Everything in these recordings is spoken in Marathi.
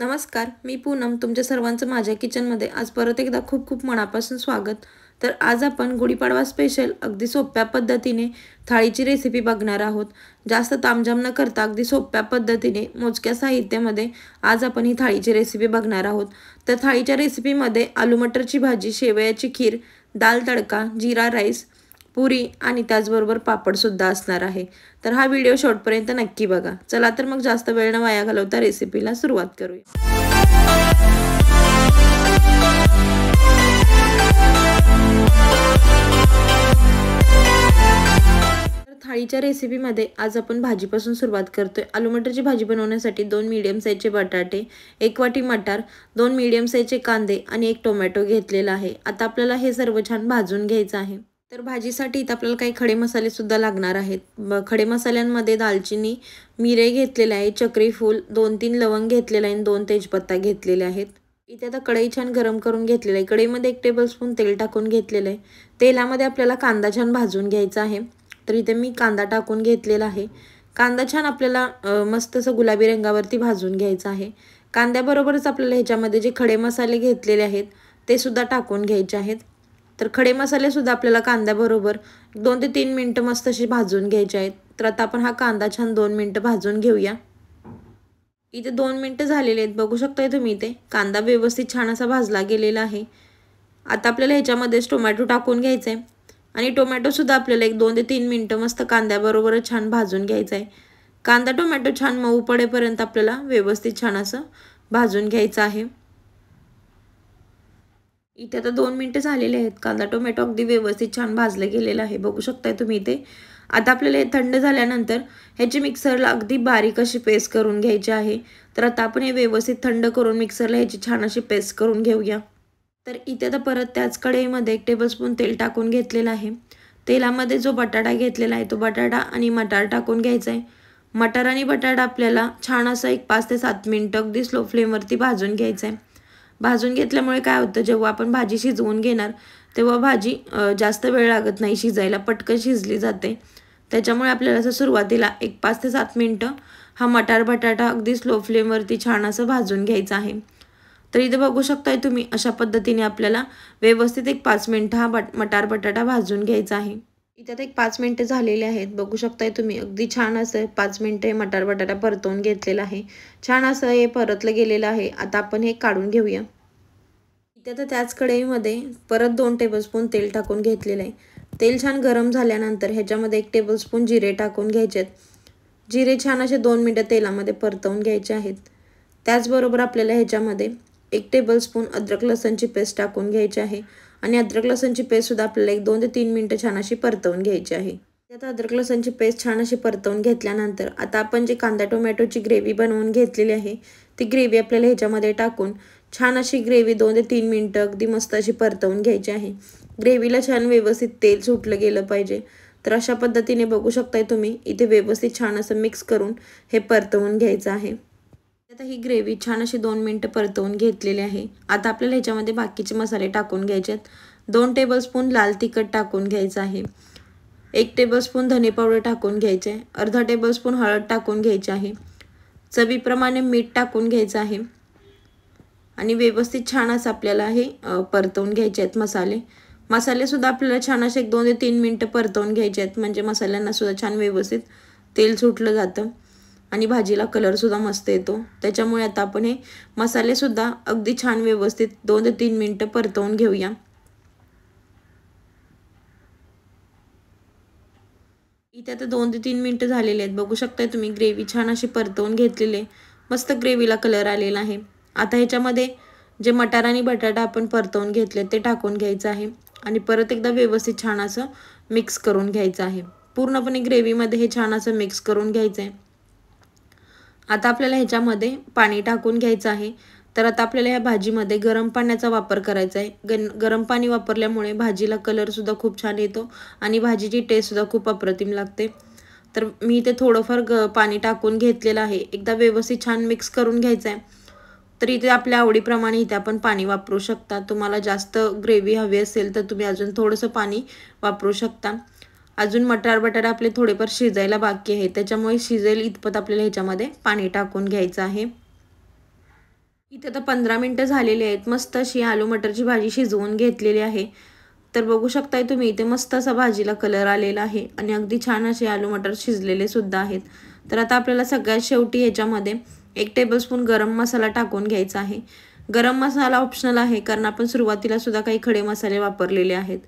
नमस्कार, मी पूनम तुमच्या सर्वांचं माझ्या किचनमध्ये आज परत एकदा खूप खूप मनापासून स्वागत. तर आज आपण गुढीपाडवा स्पेशल अगदी सोप्या पद्धतीने थाळीची रेसिपी बघणार आहोत. जास्त तामझाम न करता अगदी सोप्या पद्धतीने मोजक्या साहित्यामध्ये आज आपण ही थाळीची रेसिपी बघणार आहोत. तर थाळीच्या रेसिपीमध्ये आलू मटरची भाजी, शेवयाची खीर, दाल तडका, जीरा राईस, पुरी आणि त्याचबरोबर पापडसुद्धा असणार आहे. तर हा व्हिडिओ शेवटपर्यंत नक्की बघा. चला तर मग जास्त वेळ न वाया घालवता रेसिपीला सुरुवात करूया. तर थाळीच्या रेसिपीमध्ये आज आपण भाजीपासून सुरुवात करतोय. आलू मटरची भाजी बनवण्यासाठी 2 मीडियम साईजचे बटाटे, 1 वाटी मटार, 2 मीडियम साईजचे कांदे आणि 1 टोमॅटो घेतलेला आहे. आता आपल्याला हे सर्व छान भाजून घ्यायचं आहे. तर भाजीसाठी इथं आपल्याला काही खडे मसाले सुद्धा लागणार आहेत. खडे मसाल्यांमध्ये दालचिनी, मिरे घेतलेले आहे, चक्री फूल, 2-3 लवंग घेतलेले आहे आणि 2 तेजपत्ता घेतलेले आहेत. इथे आता कढई छान गरम करून घेतलेलं आहे. कढईमध्ये 1 टेबलस्पून तेल टाकून घेतलेलं आहे. तेलामध्ये आपल्याला कांदा छान भाजून घ्यायचा आहे. तर इथे मी कांदा टाकून घेतलेला आहे. कांदा छान आपल्याला मस्त असं गुलाबी रंगावरती भाजून घ्यायचा आहे. कांद्याबरोबरच आपल्याला ह्याच्यामध्ये जे खडे मसाले घेतलेले आहेत ते सुद्धा टाकून घ्यायचे आहेत. तर खडे मसाले सुद्धा आपल्याला कांद्याबरोबर 2 ते 3 मिनिटं मस्त असे भाजून घ्यायचे आहेत. तर आता आपण हा कांदा छान 2 मिनिटं भाजून घेऊया. इथे 2 मिनिटं झालेले आहेत. बघू शकताय तुम्ही इथे कांदा व्यवस्थित छान असा भाजला गेलेला आहे. आता आपल्याला ह्याच्यामध्येच टोमॅटो टाकून घ्यायचा आहे आणि टोमॅटोसुद्धा आपल्याला 1-2 ते 3 मिनिटं मस्त कांद्याबरोबरच छान भाजून घ्यायचा आहे. कांदा टोमॅटो छान मऊ पडेपर्यंत आपल्याला व्यवस्थित छान असं भाजून घ्यायचं आहे. इथे आता 2 मिनिटं झालेले आहेत. कांदा टोमॅटो अगदी व्यवस्थित छान भाजलं गेलेलं आहे. बघू शकताय तुम्ही इथे. आता आपल्याला हे थंड झाल्यानंतर ह्याची मिक्सरला अगदी बारीक अशी पेस्ट करून घ्यायची आहे. तर आता आपण हे व्यवस्थित थंड करून मिक्सरला ह्याची छान अशी पेस्ट करून घेऊया. तर इथे आता परत त्याच कढईमध्ये 1 टेबलस्पून तेल टाकून घेतलेलं आहे. तेलामध्ये जो बटाटा घेतलेला आहे तो बटाटा आणि मटार टाकून घ्यायचा आहे. मटार आणि बटाटा आपल्याला छान असं एक 5 ते 7 मिनिटं अगदी स्लो फ्लेमवरती भाजून घ्यायचं आहे. भाजून घेतल्यामुळे काय होतं, जेव्हा आपण भाजी शिजवून घेणार तेव्हा भाजी जास्त वेळ लागत नाही शिजायला, पटकन शिजली जाते. त्याच्यामुळे आपल्याला असं सुरुवातीला एक 5 ते 7 मिनिटं हा मटार बटाटा अगदी स्लो फ्लेमवरती छान असं भाजून घ्यायचा आहे. तर इथे बघू शकताय तुम्ही अशा पद्धतीने आपल्याला व्यवस्थित एक 5 मिनिटं हा मटार बटाटा भाजून घ्यायचा आहे. इथे आता एक 5 मिनिटं झालेले आहेत. बघू शकताय तुम्ही अगदी छान असं 5 मिनिटं हे मटार बटाटा परतवून घेतलेला आहे. छान असं हे परतलं गेलेलं आहे. आता आपण हे काढून घेऊया. इथे आता त्याच कढईमध्ये परत 2 टेबलस्पून तेल टाकून घेतलेलं आहे. तेल छान गरम झाल्यानंतर ह्याच्यामध्ये 1 टेबलस्पून जिरे टाकून घ्यायचे आहेत. जिरे छान असे 2 मिनिटं तेलामध्ये परतवून घ्यायचे आहेत. त्याचबरोबर आपल्याला ह्याच्यामध्ये 1 टेबलस्पून अद्रक लसणची पेस्ट टाकून घ्यायची आहे आणि अद्रक लसणची पेस्टसुद्धा आपल्याला 1-2 ते 3 मिनिटं छान अशी परतवून घ्यायची आहे. आता अद्रक लसणची पेस्ट छान अशी परतवून घेतल्यानंतर आता आपण जे कांदा टोमॅटोची ग्रेव्ही बनवून घेतलेली आहे ती ग्रेव्ही आपल्याला ह्याच्यामध्ये टाकून छान अशी ग्रेव्ही 2 ते 3 मिनिटं अगदी मस्त अशी परतवून घ्यायची आहे. ग्रेव्हीला छान व्यवस्थित तेल सुटलं गेलं पाहिजे. तर अशा पद्धतीने बघू शकताय तुम्ही इथे व्यवस्थित छान असं मिक्स करून हे परतवून घ्यायचं आहे. आता ही ग्रेव्ही छान अशी 2 मिनिटं परतवून घेतलेली आहे. आता आपल्याला ह्याच्यामध्ये बाकीचे मसाले टाकून घ्यायचे आहेत. 2 टेबलस्पून लाल तिखट टाकून घ्यायचं आहे. 1 टेबलस्पून धने पावडर टाकून घ्यायचे आहे. अर्धा टेबलस्पून हळद टाकून घ्यायची आहे. चवीप्रमाणे मीठ टाकून घ्यायचं आहे आणि व्यवस्थित छान असं आपल्याला हे परतवून घ्यायचे आहेत मसाले. मसालेसुद्धा आपल्याला छान असे 1-2 ते 3 मिनिटं परतवून घ्यायचे आहेत, म्हणजे मसाल्यांना सुद्धा छान व्यवस्थित तेल सुटलं जातं आणि भाजीला कलरसुद्धा मस्त येतो. त्याच्यामुळे आता आपण हे मसालेसुद्धा अगदी छान व्यवस्थित 2 ते 3 मिनिटं परतवून घेऊया. इथे आता 2 ते 3 मिनिटं झालेले आहेत. बघू शकताय तुम्ही ग्रेव्ही छान अशी परतवून घेतलेली आहे. मस्त ग्रेव्हीला कलर आलेला आहे. आता ह्याच्यामध्ये जे मटार आणि बटाटा आपण परतवून घेतले ते टाकून घ्यायचं आहे आणि परत एकदा व्यवस्थित छान असं मिक्स करून घ्यायचं आहे. पूर्णपणे ग्रेव्हीमध्ये हे छान असं मिक्स करून घ्यायचं आहे. आता आपल्याला ह्याच्यामध्ये पाणी टाकून घ्यायचं आहे. तर आता आपल्याला ह्या भाजीमध्ये गरम पाण्याचा वापर करायचा आहे. गरम पाणी वापरल्यामुळे भाजीला कलरसुद्धा खूप छान येतो आणि भाजीची टेस्टसुद्धा खूप अप्रतिम लागते. तर मी इथे थोडंफार पाणी टाकून घेतलेलं आहे. एकदा व्यवस्थित छान मिक्स करून घ्यायचं आहे. तर इथे आपल्या आवडीप्रमाणे इथे आपण पाणी वापरू शकता. तुम्हाला जास्त ग्रेव्ही हवी असेल तर तुम्ही अजून थोडंसं पाणी वापरू शकता. अजून मटार बटाटा आपले थोडेफार शिजायला बाकी आहे, त्याच्यामुळे शिजेल इतपत आपल्याला ह्याच्यामध्ये पाणी टाकून घ्यायचं आहे. इथे आता 15 मिनटं झालेली आहेत. मस्त अशी आलू मटरची भाजी शिजवून घेतलेली आहे. तर बघू शकताय तुम्ही इथे मस्त असा भाजीला कलर आलेला आहे आणि अगदी छान असे आलू मटर शिजलेले सुद्धा आहेत. तर आता आपल्याला सगळ्यात शेवटी ह्याच्यामध्ये 1 टेबलस्पून गरम मसाला टाकून घ्यायचा आहे. गरम मसाला ऑप्शनल आहे, कारण आपण सुरुवातीला सुद्धा काही खडे मसाले वापरलेले आहेत.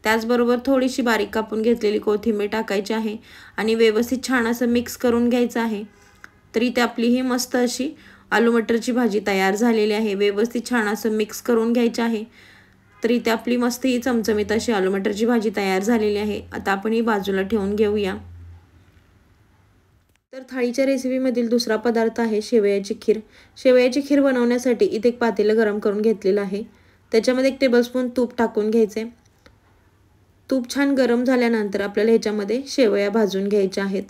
त्याचबरोबर थोडीशी बारीक कापून घेतलेली कोथिंबीर टाकायची आहे आणि व्यवस्थित छान असं मिक्स करून घ्यायचं आहे. तर इथे आपली ही मस्त अशी आलू मटरची भाजी तयार झालेली आहे. व्यवस्थित छान असं मिक्स करून घ्यायचं आहे. तर इथे आपली मस्त ही चमचमीत अशी आलू मटरची भाजी तयार झालेली आहे. आता आपण ही बाजूला ठेवून घेऊया. तर थाळीच्या रेसिपीमधील दुसरा पदार्थ आहे शेवयाची खीर. शेवयाची खीर बनवण्यासाठी इथे एक पातेलं गरम करून घेतलेलं आहे. त्याच्यामध्ये 1 टेबलस्पून तूप टाकून घ्यायचे. तूप छान गरम झाल्यानंतर आपल्याला ह्याच्यामध्ये शेवया भाजून घ्यायच्या आहेत.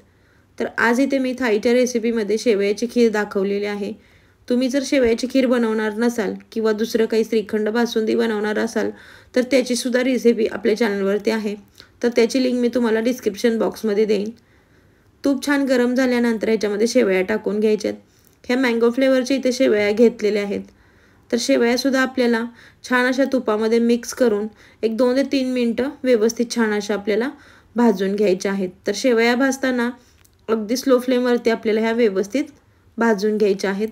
तर आज इथे मी थाळीच्या रेसिपीमध्ये शेवयाची खीर दाखवलेली आहे. तुम्ही जर शेवयाची खीर बनवणार नसाल किंवा दुसरं काही श्रीखंड बासुंदी बनवणार असाल तर त्याचीसुद्धा रेसिपी आपल्या चॅनलवरती आहे. तर त्याची लिंक मी तुम्हाला डिस्क्रिप्शन बॉक्समध्ये देईन. तूप छान गरम झाल्यानंतर ह्याच्यामध्ये शेवया टाकून घ्यायच्यात. ह्या मँगो फ्लेवरच्या इथे शेवया घेतलेल्या आहेत. तर शेवयासुद्धा आपल्याला छान अशा तुपामध्ये मिक्स करून एक 2 ते 3 मिनटं व्यवस्थित छान अशा आपल्याला भाजून घ्यायच्या आहेत. तर शेवया भाजताना अगदी स्लो फ्लेमवरती आपल्याला ह्या व्यवस्थित भाजून घ्यायच्या आहेत.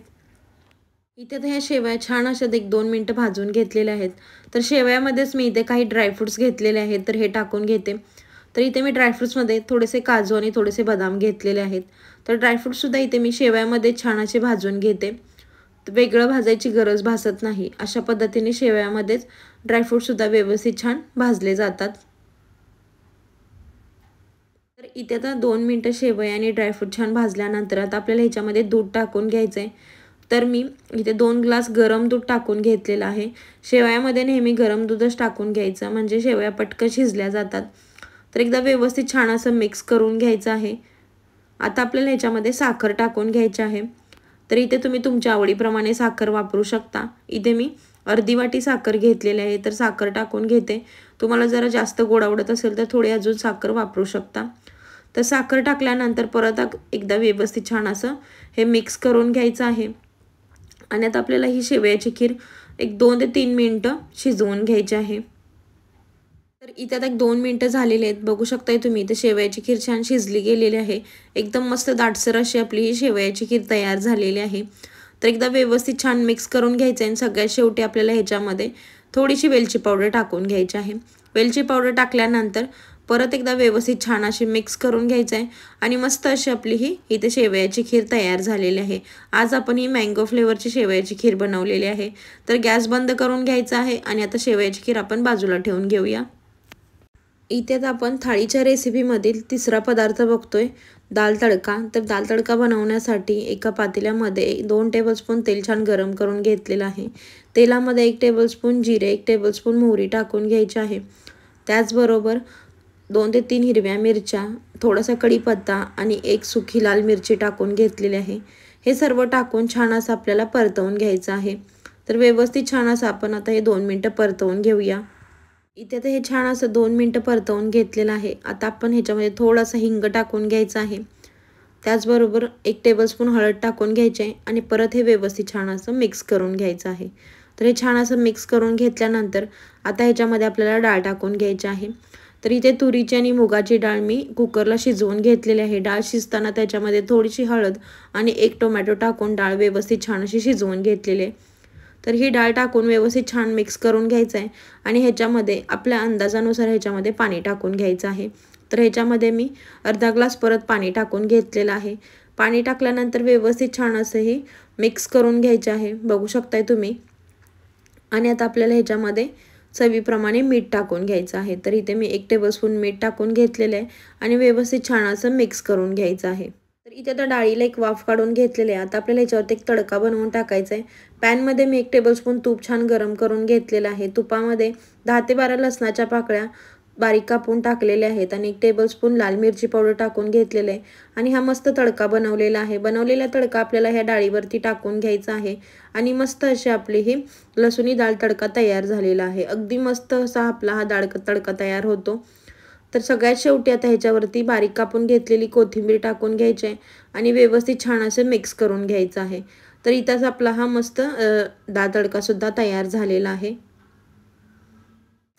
इथे तर ह्या शेवया छान अशा 1-2 मिनटं भाजून घेतलेल्या आहेत. तर शेवयामध्येच मी इथे काही ड्रायफ्रूट्स घेतलेले आहेत, तर हे टाकून घेते. तर इथे मी ड्रायफ्रूट्समध्ये थोडेसे काजू आणि थोडेसे बदाम घेतलेले आहेत. तर ड्रायफ्रूट्ससुद्धा इथे मी शेवयामध्ये छान असे भाजून घेते. वेगळं भाजायची गरज भासत नाही. अशा पद्धतीने शेवयामध्येच ड्रायफ्रूटसुद्धा व्यवस्थित छान भाजले जातात. तर इथे आता 2 मिनटं शेवया आणि ड्रायफ्रूट छान भाजल्यानंतर आता आपल्याला ह्याच्यामध्ये दूध टाकून घ्यायचं आहे. तर मी इथे 2 ग्लास गरम दूध टाकून घेतलेलं आहे. शेवयामध्ये नेहमी गरम दूधच टाकून घ्यायचं, म्हणजे शेवया पटकन शिजल्या जातात. तर एकदा व्यवस्थित छान असं मिक्स करून घ्यायचं आहे. आता आपल्याला ह्याच्यामध्ये साखर टाकून घ्यायची आहे. तर इथे तुम्ही तुमच्या आवडीप्रमाणे साखर वापरू शकता. इथे मी अर्धी वाटी साखर घेतलेली आहे, तर साखर टाकून घेते. तुम्हाला जरा जास्त गोड आवडत असेल तर थोडी अजून साखर वापरू शकता. तर साखर टाकल्यानंतर परत एकदा व्यवस्थित छान असं हे मिक्स करून घ्यायचं आहे. आणि आता आपल्याला ही शेवयाची खीर एक 2 ते 3 मिनटं शिजवून घ्यायची आहे. तर इथे आता 2 मिनटं झालेली आहेत. बघू शकताय तुम्ही इथे शेवयाची खीर छान शिजली गेलेली आहे. एकदम मस्त दाटसर अशी आपली ही शेवयाची खीर तयार झालेली आहे. तर एकदा व्यवस्थित छान मिक्स करून घ्यायचं आहे आणि सगळ्यात शेवटी आपल्याला ह्याच्यामध्ये थोडीशी वेलची पावडर टाकून घ्यायची आहे. वेलची पावडर टाकल्यानंतर परत एकदा व्यवस्थित छान अशी मिक्स करून घ्यायचं आहे आणि मस्त अशी आपली ही इथे शेवयाची खीर तयार झालेली आहे. आज आपण ही मँगो फ्लेवरची शेवयाची खीर बनवलेली आहे. तर गॅस बंद करून घ्यायचा आहे आणि आता शेवयाची खीर आपण बाजूला ठेवून घेऊया. इथे आता आपण थाळीच्या रेसिपीमधील तिसरा पदार्थ बघतोय, दाल तडका. तर दाल तडका बनवण्यासाठी एका पातेल्यामध्ये 2 टेबलस्पून तेल छान गरम करून घेतलेलं आहे. तेलामध्ये 1 टेबलस्पून जिरे, 1 टेबलस्पून मोहरी टाकून घ्यायची आहे. त्याचबरोबर 2 ते 3 हिरव्या मिरच्या, थोडासा कढीपत्ता आणि 1 सुकी लाल मिरची टाकून घेतलेली आहे. हे सर्व टाकून छान असं आपल्याला परतवून घ्यायचं आहे. तर व्यवस्थित छान असं आपण आता हे 2 मिनटं परतवून घेऊया. इथे तर हे छान असं 2 मिनटं परतवून घेतलेलं आहे. आता आपण ह्याच्यामध्ये थोडासा हिंग टाकून घ्यायचा आहे. त्याचबरोबर 1 टेबलस्पून हळद टाकून घ्यायची आहे आणि परत हे व्यवस्थित छान असं मिक्स करून घ्यायचं आहे. तर हे छान असं मिक्स करून घेतल्यानंतर आता ह्याच्यामध्ये आपल्याला डाळ टाकून घ्यायची आहे. तर इथे तुरीची आणि मुगाची डाळ मी कुकरला शिजवून घेतलेली आहे. डाळ शिजताना त्याच्यामध्ये थोडीशी हळद आणि 1 टोमॅटो टाकून डाळ व्यवस्थित छान अशी शिजवून घेतलेली आहे. तर ही डाळ टाकून व्यवस्थित छान मिक्स करून घ्यायचं आहे आणि ह्याच्यामध्ये आपल्या अंदाजानुसार ह्याच्यामध्ये पाणी टाकून घ्यायचं आहे. तर ह्याच्यामध्ये मी अर्धा ग्लास परत पाणी टाकून घेतलेलं आहे. पाणी टाकल्यानंतर व्यवस्थित छान असं हे मिक्स करून घ्यायचे आहे, बघू शकताय तुम्ही. आणि आता आपल्याला ह्याच्यामध्ये चवीप्रमाणे मीठ टाकून घ्यायचं आहे. तर इथे मी 1 टेबलस्पून मीठ टाकून घेतलेलं आहे आणि व्यवस्थित छान असं मिक्स करून घ्यायचं आहे. तर इथे आता डाळीला एक वाफ काढून घेतलेले आहे. आता आपल्याला ह्याच्यावरती एक तडका बनवून टाकायचा आहे. पॅनमध्ये मी 1 टेबलस्पून तूप छान गरम करून घेतलेलं आहे. तुपामध्ये 10 ते 12 लसणाच्या पाकळ्या बारीक कापून टाकलेल्या आहेत आणि 1 टेबलस्पून लाल मिरची पावडर टाकून घेतलेलं आहे आणि हा मस्त तडका बनवलेला आहे. बनवलेला तडका आपल्याला ह्या डाळीवरती टाकून घ्यायचा आहे आणि मस्त अशी आपली ही लसुणी डाळ तडका तयार झालेला आहे. अगदी मस्त असा आपला हा तडका तयार होतो. तर सगळ्यात शेवटी आता ह्याच्यावरती बारीक कापून घेतलेली कोथिंबीर टाकून घ्यायची आहे आणि व्यवस्थित छान असं मिक्स करून घ्यायचं आहे. तर इथंच आपला हा मस्त डाळ तडकासुद्धा तयार झालेला आहे।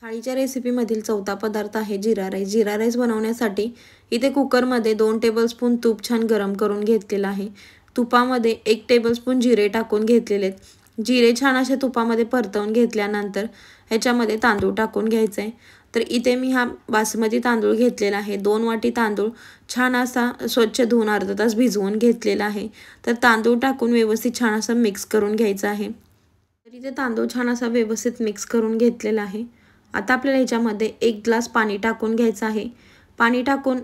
थाळीच्या रेसिपीमधील चौथा पदार्थ आहे जिरा राईस। जिरा राईस बनवण्यासाठी इथे कुकरमध्ये 2 टेबलस्पून तूप छान गरम करून घेतलेलं आहे। तुपामध्ये 1 टेबलस्पून जिरे टाकून घेतलेले आहेत। जिरे छान असे तुपामध्ये परतवून घेतल्यानंतर ह्याच्यामध्ये तांदूळ टाकून घ्यायचे आहे। तर इथे मी हा बासमती तांदूळ घेतलेला आहे। 2 वाटी तांदूळ छान असा स्वच्छ धुवून अर्धा तास भिजवून घेतलेला आहे। तर तांदूळ टाकून व्यवस्थित छान असं मिक्स करून घ्यायचं आहे। तर इथे तांदूळ छान असा व्यवस्थित मिक्स करून घेतलेला आहे। आता आपल्याला ह्याच्यामध्ये 1 ग्लास पाणी टाकून घ्यायचं आहे। पाणी टाकून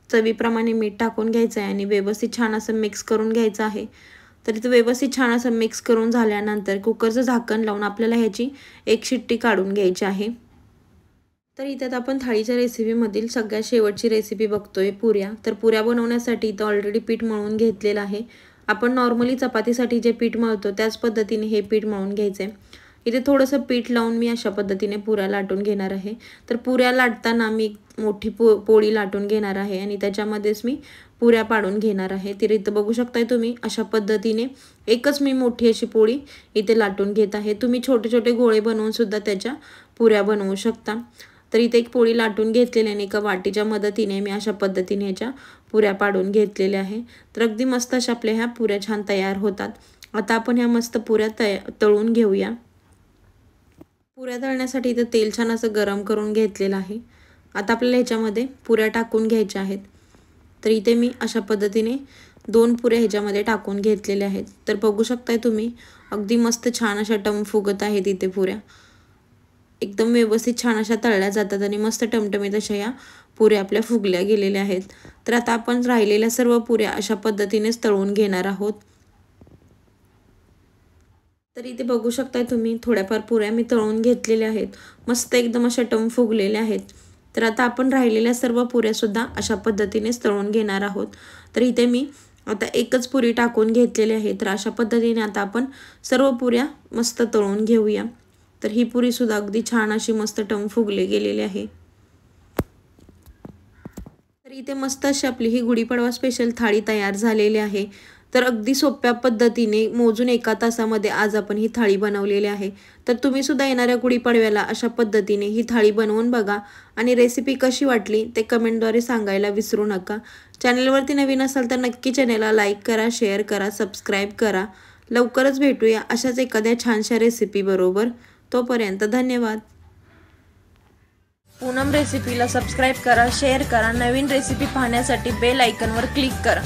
चवीप्रमाणे मीठ टाकून घ्यायचं आहे आणि व्यवस्थित छान असं मिक्स करून घ्यायचं आहे। तर इथे व्यवस्थित छान असं मिक्स करून झाल्यानंतर कुकरचं झाकण लावून आपल्याला ह्याची 1 शिट्टी काढून घ्यायची आहे। तर इथे आपण थाळीच्या रेसिपीमधील सगळ्यात शेवटची रेसिपी बघतोय पुऱ्या। तर पुऱ्या बनवण्यासाठी इथं ऑलरेडी पीठ मळून घेतलेलं आहे। आपण नॉर्मली चपातीसाठी जे पीठ मळतो त्याच पद्धतीने हे पीठ मळून घ्यायचं आहे। इथे थोडंसं पीठ लावून मी अशा पद्धतीने पुऱ्या लाटून घेणार आहे। तर पुऱ्या लाटताना मी मोठी पोळी लाटून घेणार आहे आणि त्याच्यामध्येच मी पुऱ्या पाडून घेणार आहे। तर इथं बघू शकताय तुम्ही अशा पद्धतीने एकच मी मोठी अशी पोळी इथे लाटून घेत आहे। तुम्ही छोटे छोटे गोळे बनवून सुद्धा त्याच्या पुऱ्या बनवू शकता। तर इथे एक पोळी लाटून घेतलेली आणि एका वाटीच्या मदतीने मी अशा पद्धतीने ह्याच्या पुऱ्या पाडून घेतलेल्या आहे। तर अगदी मस्त अशा आपल्या ह्या पुऱ्या छान तयार होतात। आता आपण ह्या मस्त पुऱ्या तळून घेऊया। पुऱ्या तळण्यासाठी इथे तेल छान असं गरम करून घेतलेलं आहे। आता आपल्याला ह्याच्यामध्ये पुऱ्या टाकून घ्यायच्या आहेत। तर इथे मी अशा पद्धतीने 2 पुऱ्या ह्याच्यामध्ये टाकून घेतलेल्या आहेत। तर बघू शकताय तुम्ही अगदी मस्त छान अशा टम फुगत आहेत इथे पुऱ्या। एकदम व्यवस्थित छान अशा तळल्या जातात आणि मस्त टमटमीत अशा या पुऱ्या आपल्या फुगल्या गेलेल्या आहेत। तर आता आपण राहिलेल्या सर्व पुऱ्या अशा पद्धतीनेच तळून घेणार आहोत। तर इथे बघू शकताय तुम्ही थोड्याफार पुऱ्या मी तळून घेतलेल्या आहेत। मस्त एकदम अशा टम फुगलेल्या आहेत। तर आता आपण राहिलेल्या सर्व पुऱ्या सुद्धा अशा पद्धतीनेच तळून घेणार आहोत। तर इथे मी आता एकच पुरी टाकून घेतलेली आहे। तर अशा पद्धतीने आता आपण सर्व पुऱ्या मस्त तळून घेऊया। तर ही पुरी सुद्धा अगदी छान अशी मस्त टम फुगली गेलेली आहे। तर इथे मस्त अशी आपली ही गुढीपाडवा स्पेशल थाळी तयार झालेली आहे। तर अगदी सोप्या पद्धतीने मोजून 1 तासामध्ये आज आपण ही थाळी बनवलेली आहे। तर तुम्ही सुद्धा येणाऱ्या गुढीपाडव्याला अशा पद्धतीने ही थाळी बनवून बघा आणि रेसिपी कशी वाटली ते कमेंटद्वारे सांगायला विसरू नका। चॅनलवरती नवीन असाल तर नक्की चॅनलला लाईक करा, शेअर करा, सबस्क्राईब करा। लवकरच भेटूया अशाच एखाद्या छानशा रेसिपी बरोबर। तोपर्यंत धन्यवाद। पूनम रेसिपीला सबस्क्राईब करा, शेअर करा, नवीन रेसिपी पाहण्यासाठी बेल आयकॉनवर क्लिक करा।